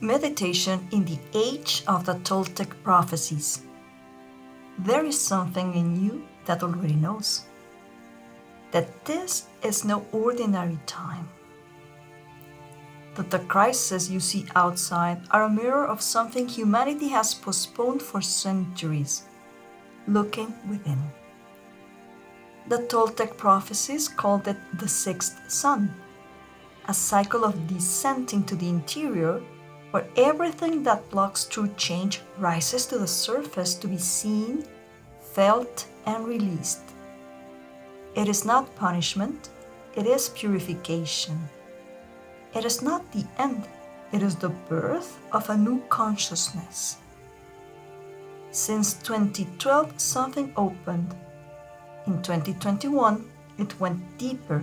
Meditation in the age of the Toltec Prophecies. There is something in you that already knows that this is no ordinary time, that the crises you see outside are a mirror of something humanity has postponed for centuries, looking within. The Toltec Prophecies called it the sixth sun, a cycle of descent into the interior where everything that blocks true change rises to the surface to be seen, felt, and released. It is not punishment, it is purification. It is not the end, it is the birth of a new consciousness. Since 2012, something opened. In 2021, it went deeper,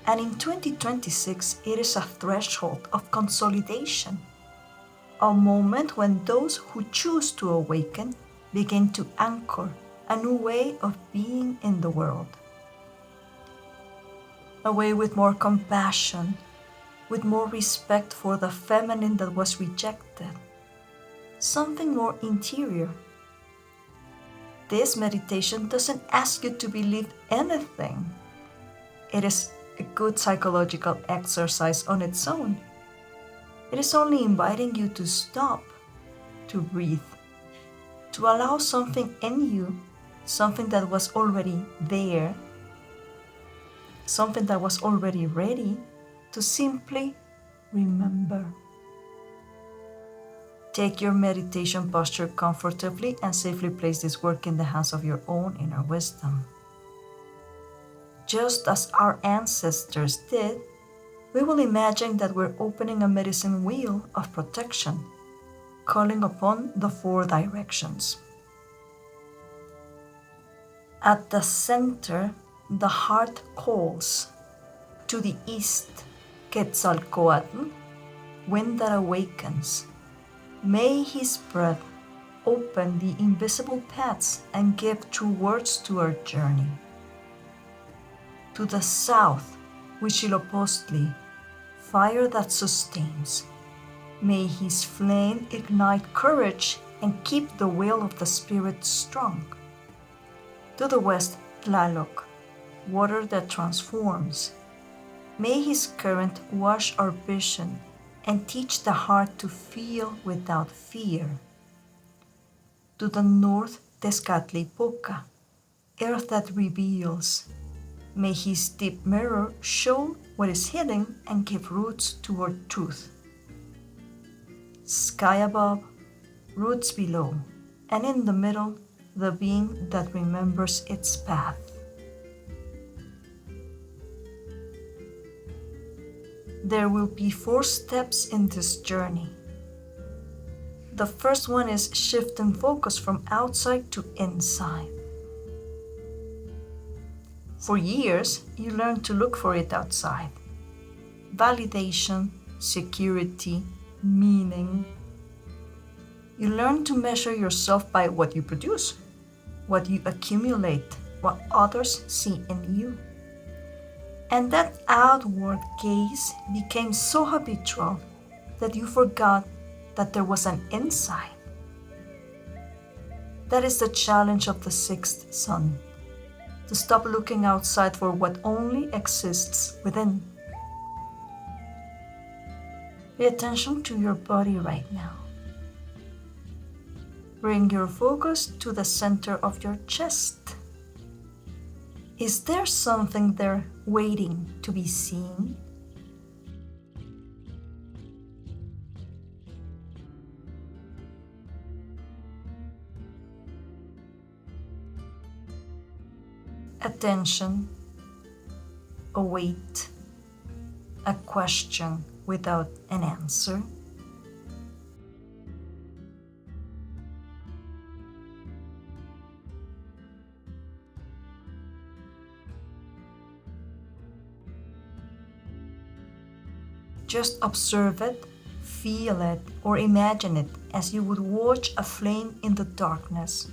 and in 2026, it is a threshold of consolidation. A moment when those who choose to awaken begin to anchor a new way of being in the world. A way with more compassion, with more respect for the feminine that was rejected. Something more interior. This meditation doesn't ask you to believe anything. It is a good psychological exercise on its own. It is only inviting you to stop, to breathe, to allow something in you, something that was already there, something that was already ready, to simply remember. Take your meditation posture comfortably and safely place this work in the hands of your own inner wisdom. Just as our ancestors did, we will imagine that we're opening a medicine wheel of protection, calling upon the four directions. At the center, the heart calls. To the east, Quetzalcoatl, wind that awakens. May his breath open the invisible paths and give true words to our journey. To the south, Huitzilopochtli, fire that sustains. May his flame ignite courage and keep the will of the spirit strong. To the west, Tlaloc, water that transforms. May his current wash our vision and teach the heart to feel without fear. To the north, Tezcatlipoca, earth that reveals. May his deep mirror show what is hidden and give roots toward truth. Sky above, roots below, and in the middle, the being that remembers its path. There will be 4 steps in this journey. The first one is shifting focus from outside to inside. For years, you learned to look for it outside. Validation, security, meaning. You learn to measure yourself by what you produce, what you accumulate, what others see in you. And that outward gaze became so habitual that you forgot that there was an inside. That is the challenge of the sixth sun, to stop looking outside for what only exists within. Pay attention to your body right now. Bring your focus to the center of your chest. Is there something there waiting to be seen? Attention, a wait, a question without an answer. Just observe it, feel it, or imagine it as you would watch a flame in the darkness.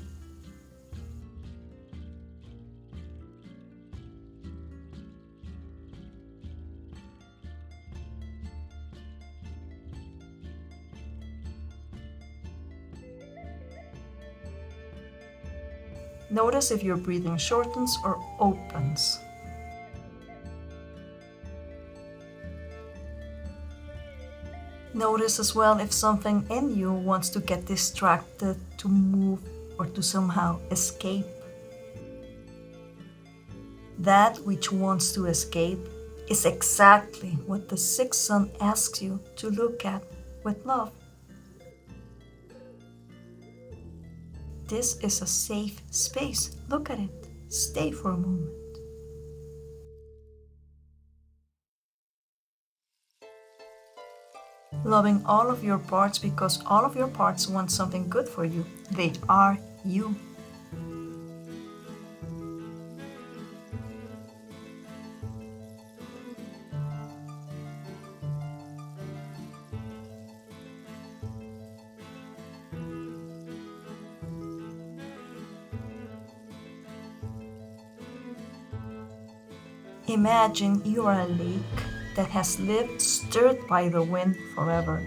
Notice if your breathing shortens or opens. Notice as well if something in you wants to get distracted, to move, or to somehow escape. That which wants to escape is exactly what the sixth sun asks you to look at with love. This is a safe space. Look at it. Stay for a moment. Loving all of your parts because all of your parts want something good for you. They are you. Imagine you are a lake that has lived stirred by the wind forever,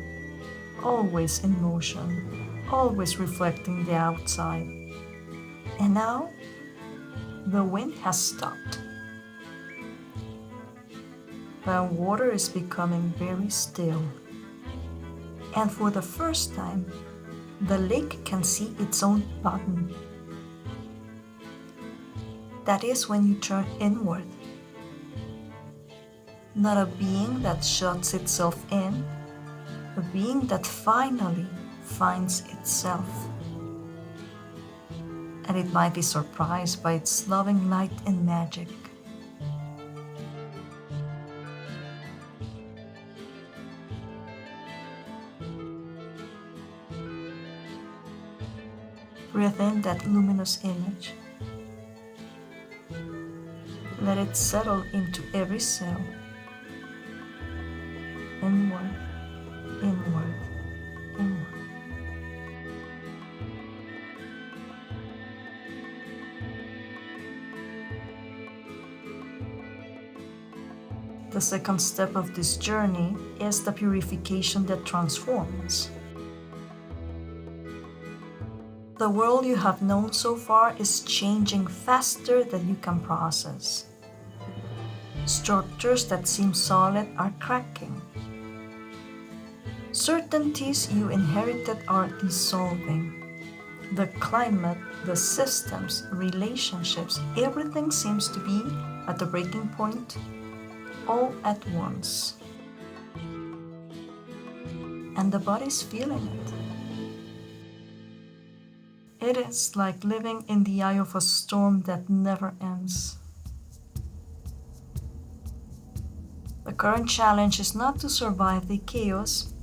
always in motion, always reflecting the outside. And now, the wind has stopped. The water is becoming very still. And for the first time, the lake can see its own bottom. That is when you turn inward. Not a being that shuts itself in, a being that finally finds itself. And it might be surprised by its loving light and magic. Breathe in that luminous image. Let it settle into every cell. Inward, inward, inward. The second step of this journey is the purification that transforms. The world you have known so far is changing faster than you can process. Structures that seem solid are cracking. Certainties you inherited are dissolving. The climate, the systems, relationships, everything seems to be at the breaking point all at once. And the body's feeling it. It is like living in the eye of a storm that never ends. The current challenge is not to survive the chaos.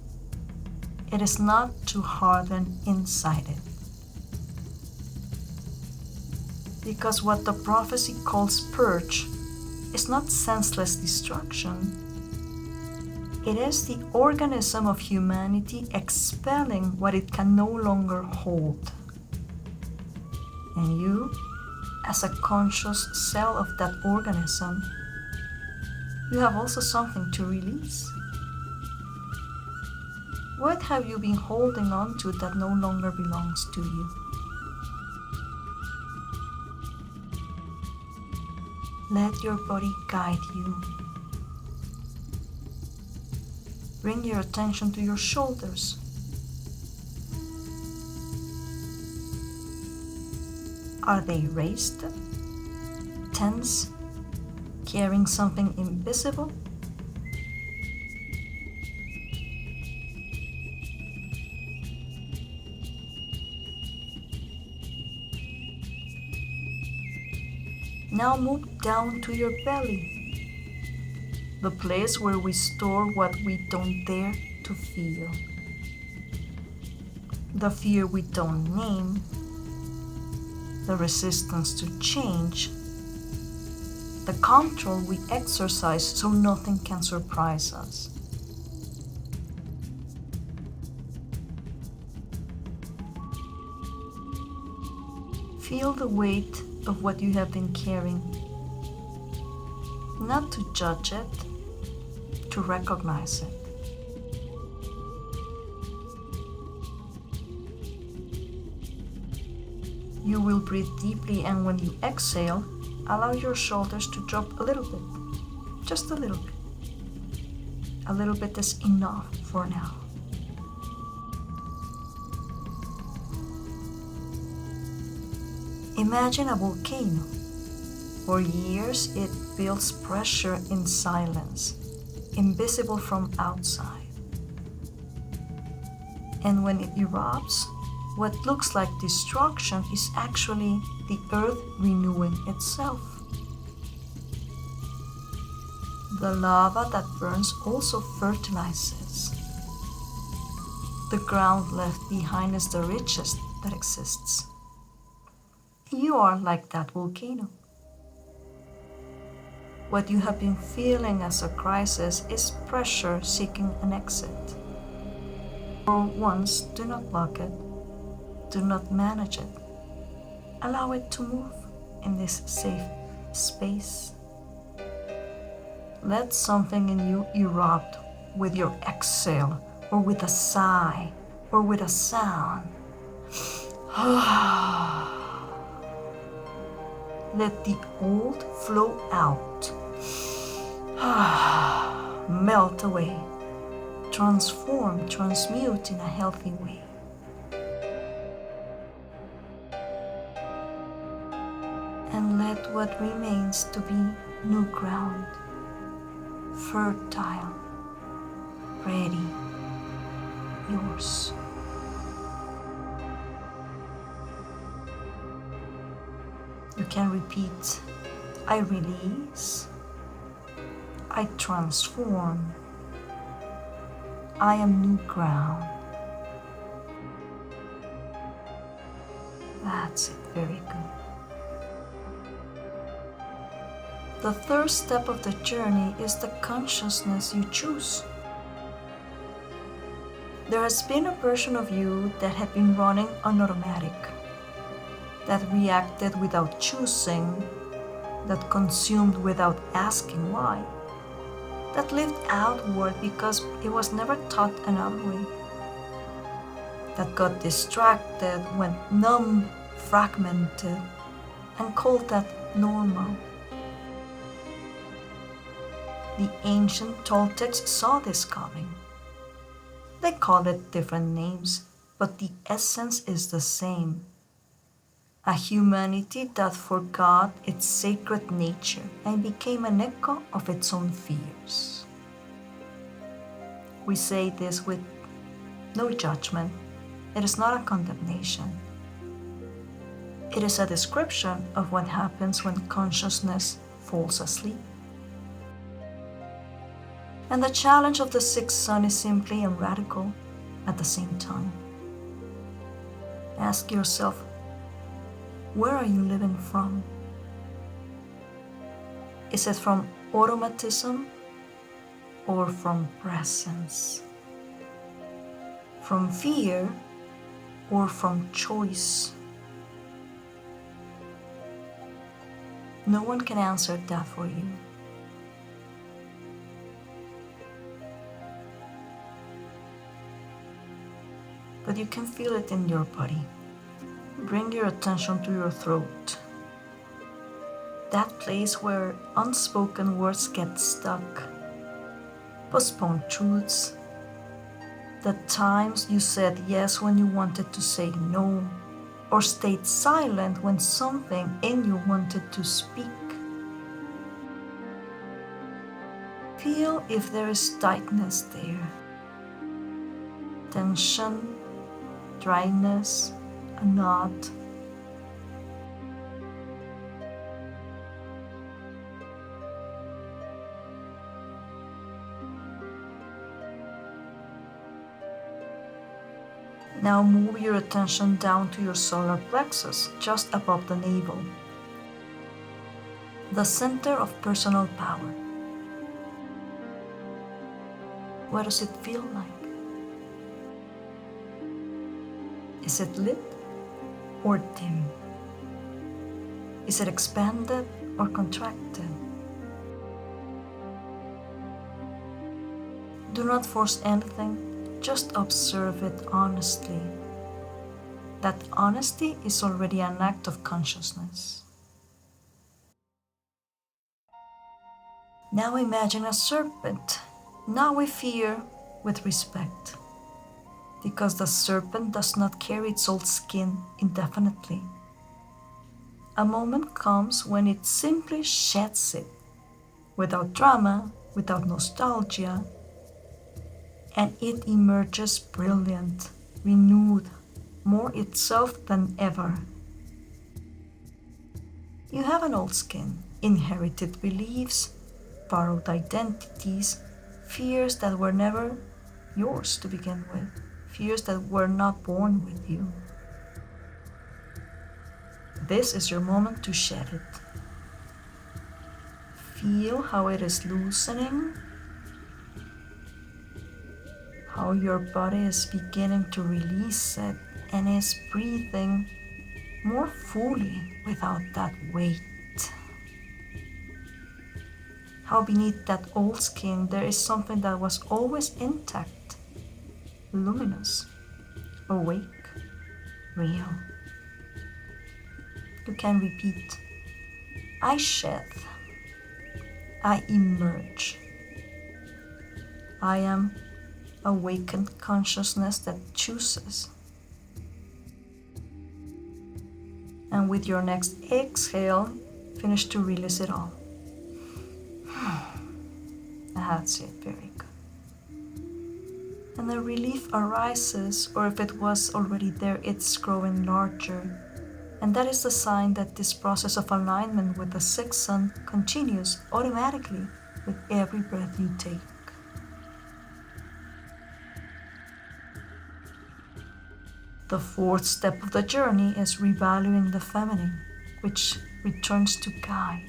It is not to harden inside it. Because what the prophecy calls purge is not senseless destruction. It is the organism of humanity expelling what it can no longer hold. And you, as a conscious cell of that organism, you have also something to release. What have you been holding on to that no longer belongs to you? Let your body guide you. Bring your attention to your shoulders. Are they raised, tense, carrying something invisible? Now move down to your belly, the place where we store what we don't dare to feel. The fear we don't name, the resistance to change, the control we exercise so nothing can surprise us. Feel the weight of what you have been carrying. Not to judge it, to recognize it. You will breathe deeply, and when you exhale, allow your shoulders to drop a little bit. Just a little bit. A little bit is enough for now. Imagine a volcano. For years, it builds pressure in silence, invisible from outside. And when it erupts, what looks like destruction is actually the earth renewing itself. The lava that burns also fertilizes. The ground left behind is the richest that exists. You are like that volcano. What you have been feeling as a crisis is pressure seeking an exit. For once, do not block it. Do not manage it. Allow it to move in this safe space. Let something in you erupt with your exhale, or with a sigh, or with a sound. Let the old flow out. Melt away. Transform, transmute in a healthy way. And let what remains to be new ground, fertile, ready, yours. You can repeat, I release, I transform, I am new ground. That's it, very good. The third step of the journey is the consciousness you choose. There has been a version of you that had been running on automatic, that reacted without choosing, that consumed without asking why, that lived outward because it was never taught another way, that got distracted, went numb, fragmented, and called that normal. The ancient Toltecs saw this coming. They called it different names, but the essence is the same. A humanity that forgot its sacred nature and became an echo of its own fears. We say this with no judgment. It is not a condemnation. It is a description of what happens when consciousness falls asleep. And the challenge of the sixth sun is simply and radical at the same time. Ask yourself, where are you living from? Is it from automatism or from presence? From fear or from choice? No one can answer that for you. But you can feel it in your body. Bring your attention to your throat. That place where unspoken words get stuck. Postponed truths. The times you said yes when you wanted to say no, or stayed silent when something in you wanted to speak. Feel if there is tightness there. Tension, dryness, a knot. Now move your attention down to your solar plexus, just above the navel, the center of personal power. What does it feel like? Is it lit or dim? Is it expanded or contracted? Do not force anything, just observe it honestly. that honesty is already an act of consciousness. Now imagine a serpent, not with fear, with respect, because the serpent does not carry its old skin indefinitely. A moment comes when it simply sheds it, without drama, without nostalgia, and it emerges brilliant, renewed, more itself than ever. You have an old skin, inherited beliefs, borrowed identities, fears that were never yours to begin with, fears that were not born with you. This is your moment to shed it. Feel how it is loosening, how your body is beginning to release it and is breathing more fully without that weight. How beneath that old skin there is something that was always intact, luminous, awake, real. You can repeat, I shed, I emerge. I am awakened consciousness that chooses. And with your next exhale, finish to release it all. That's it, very good. And the relief arises, or if it was already there, it's growing larger. And that is the sign that this process of alignment with the sixth sun continues automatically with every breath you take. The fourth step of the journey is revaluing the feminine, which returns to guide.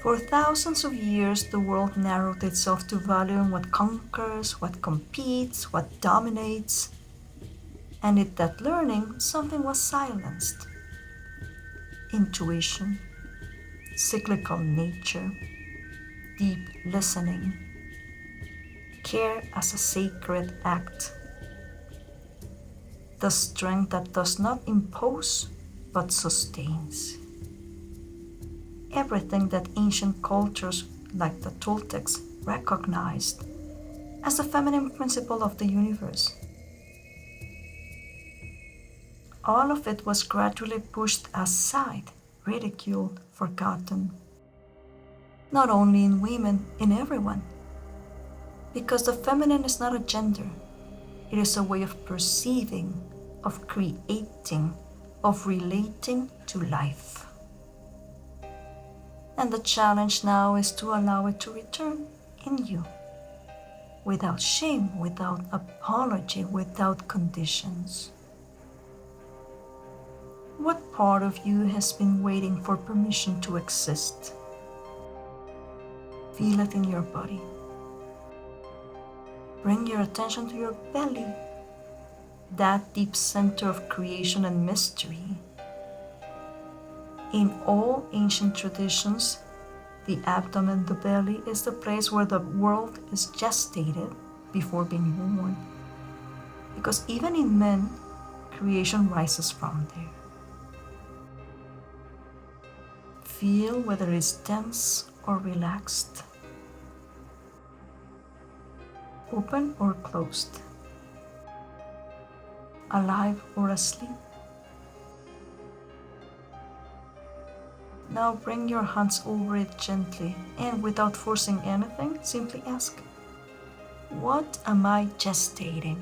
For thousands of years, the world narrowed itself to valuing what conquers, what competes, what dominates. And in that learning, something was silenced. Intuition, cyclical nature, deep listening, care as a sacred act, the strength that does not impose but sustains. Everything that ancient cultures like the Toltecs recognized as the feminine principle of the universe. All of it was gradually pushed aside, ridiculed, forgotten. Not only in women, in everyone. Because the feminine is not a gender, it is a way of perceiving, of creating, of relating to life. And the challenge now is to allow it to return in you, without shame, without apology, without conditions. What part of you has been waiting for permission to exist? Feel it in your body. Bring your attention to your belly, that deep center of creation and mystery. In all ancient traditions, the abdomen, the belly, is the place where the world is gestated before being born. Because even in men, creation rises from there. Feel whether it's tense or relaxed, open or closed, alive or asleep. Now bring your hands over it gently and without forcing anything, simply ask, what am I gestating?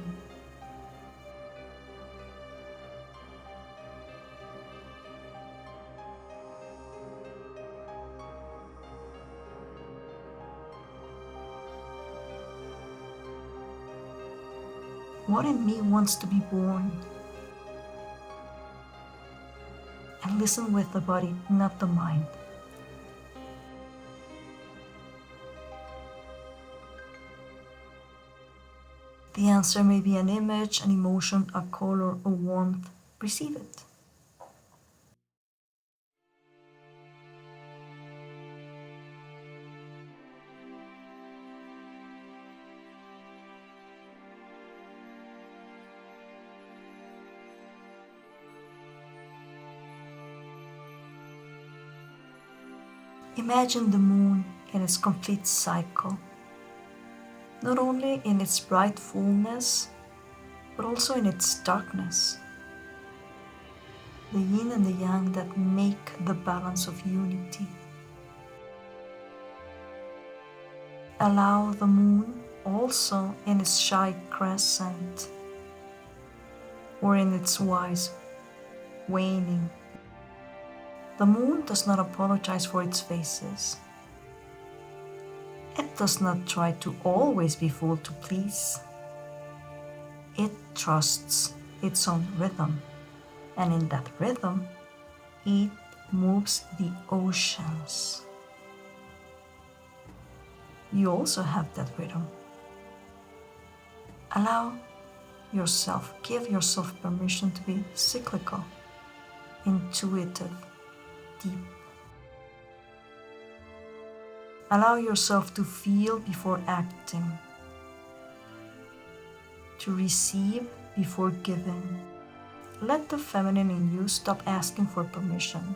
What in me wants to be born? And listen with the body, not the mind. The answer may be an image, an emotion, a color, a warmth. Receive it. Imagine the moon in its complete cycle, not only in its bright fullness, but also in its darkness. The yin and the yang that make the balance of unity. Allow the moon also in its shy crescent or in its wise waning. The moon does not apologize for its phases. It does not try to always be full to please. It trusts its own rhythm, and in that rhythm, it moves the oceans. You also have that rhythm. Allow yourself, give yourself permission to be cyclical, intuitive, deep. Allow yourself to feel before acting, to receive before giving. Let the feminine in you stop asking for permission.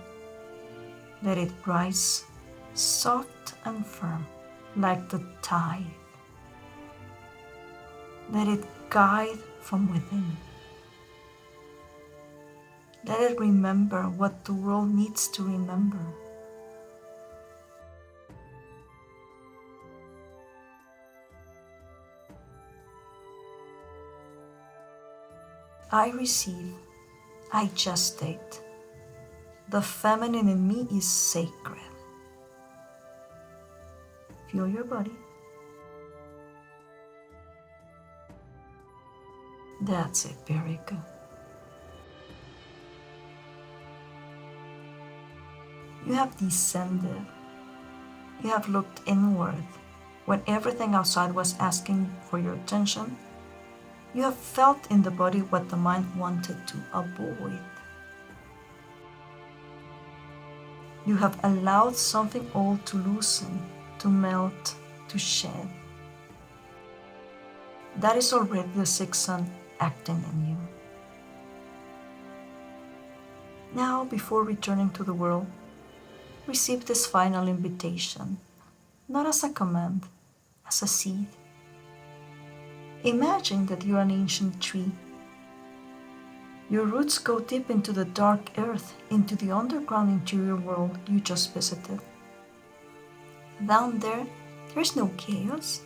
Let it rise soft and firm like the tide. Let it guide from within. Let it remember what the world needs to remember. I receive, I gestate. The feminine in me is sacred. Feel your body. That's it, very good. You have descended. You have looked inward when everything outside was asking for your attention. You have felt in the body what the mind wanted to avoid. You have allowed something old to loosen, to melt, to shed. That is already the sixth sun acting in you. Now, before returning to the world, receive this final invitation, not as a command, as a seed. Imagine that you are an ancient tree. Your roots go deep into the dark earth, into the underground interior world you just visited. Down there, there's no chaos.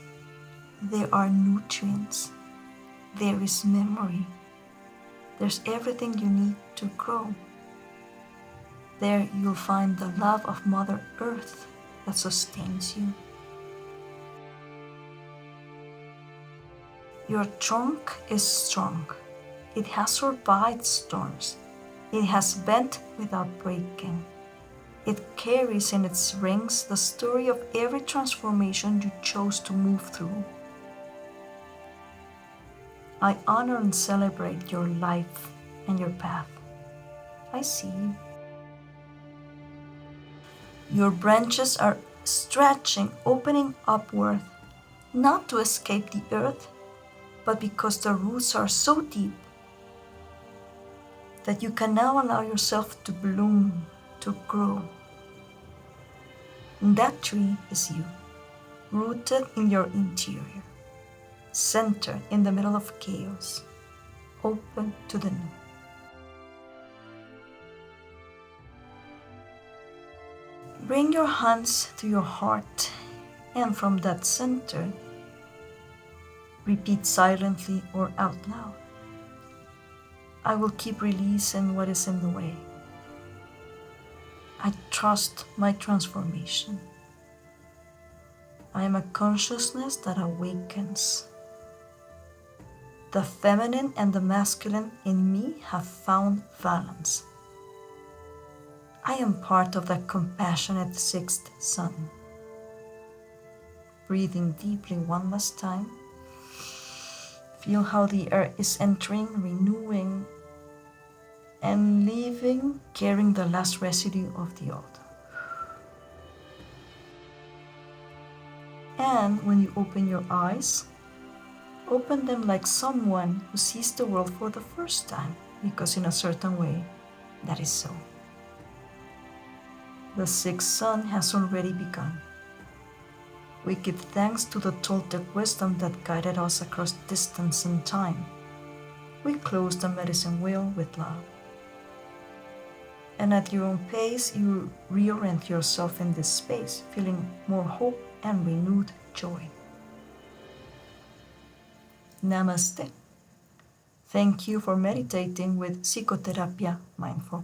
There are nutrients. There is memory. There's everything you need to grow. There you'll find the love of Mother Earth that sustains you. Your trunk is strong. It has survived storms. It has bent without breaking. It carries in its rings the story of every transformation you chose to move through. I honor and celebrate your life and your path. I see you. Your branches are stretching, opening upward, not to escape the earth, but because the roots are so deep that you can now allow yourself to bloom, to grow. And that tree is you, rooted in your interior, centered in the middle of chaos, open to the new. Bring your hands to your heart, and from that center, repeat silently or out loud. I will keep releasing what is in the way. I trust my transformation. I am a consciousness that awakens. The feminine and the masculine in me have found balance. I am part of that compassionate sixth sun. Breathing deeply one last time. Feel how the air is entering, renewing, and leaving, carrying the last residue of the old. And when you open your eyes, open them like someone who sees the world for the first time, because in a certain way, that is so. The sixth sun has already begun. We give thanks to the Toltec wisdom that guided us across distance and time. We close the medicine wheel with love. And at your own pace, you reorient yourself in this space, feeling more hope and renewed joy. Namaste. Thank you for meditating with Psicoterapia Mindful.